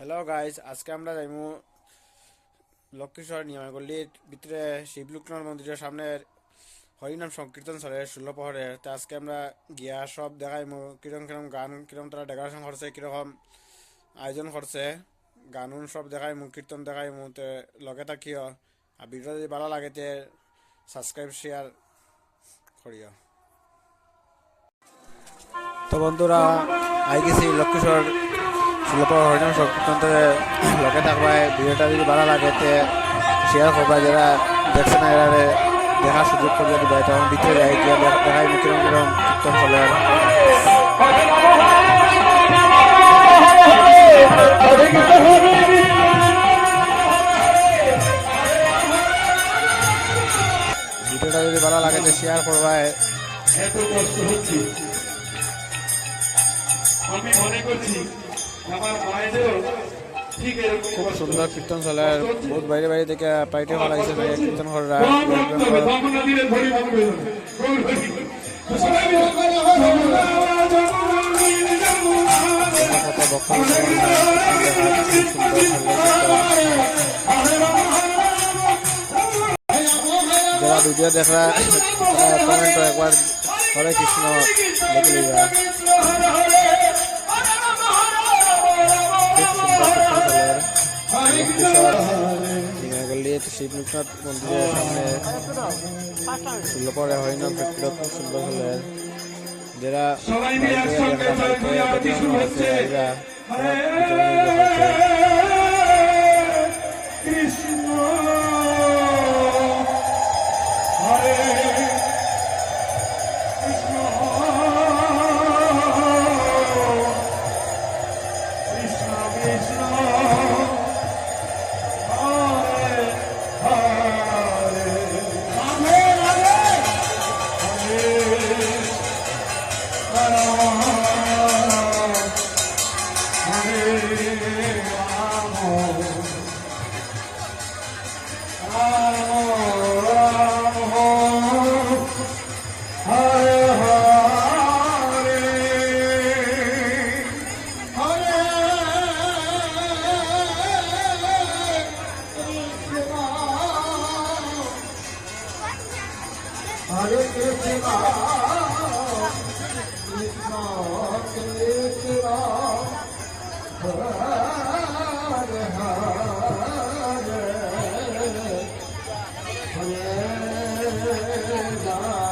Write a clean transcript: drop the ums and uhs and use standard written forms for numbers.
Hello guys, আজকে আমরা যাইমু লক্ষ্মীশ্বর নিয়মাগল্লির ভিতরে শিবলুকনাথ মন্দিরের সামনে হরিনাম সংকীর্তন চলে 16 প্রহরের। তো আজকে আমরা গিয়া সব দেখাইমু কিরম কিরম গান, কিরম তারা ডেকোরেশন করছে, কিরকম আয়োজন করছে, গানুন সব দেখাইমু, কীর্তন দেখাইমু। তো লগে থাকিও, আর ভিডিও যদি ভালো লাগে তে সাবস্ক্রাইব শেয়ার করিও। তো বন্ধুরা, আই গেছি লক্ষ্মীশ্বর হরিনাম সংকীর্তনতে লগে থাকবায়। ভিডিওটা যদি ভালো লাগে তে শেয়ার করবা, যারা দেখছে না এরা দেখার সুযোগ করে দিবা। তখন ভিতরে যাই গিয়া দেখাই কিরম কিরম কীর্তন চলে। ভিডিওটা যদি ভালো লাগে তে শেয়ার করবায়। আমি মনে করছি আমার মায়েদেরও ঠিক এরকম খুব সুন্দর কীর্তন চলে, বহুত বাইরে বাইরে থেকে পাইটে ভালো লাগছে কীর্তন করা। যারা ভিডিও দেখা কমেন্ট একবার হরে কৃষ্ণ লিখে লিবা। শিবলুকনাথ মন্দিরের সামনে 16 হরিনাম সংকীর্তন খুব সুন্দর হলে, যারা Hare Krishna, Krishna Krishna, Hare Hare, Hare Rama.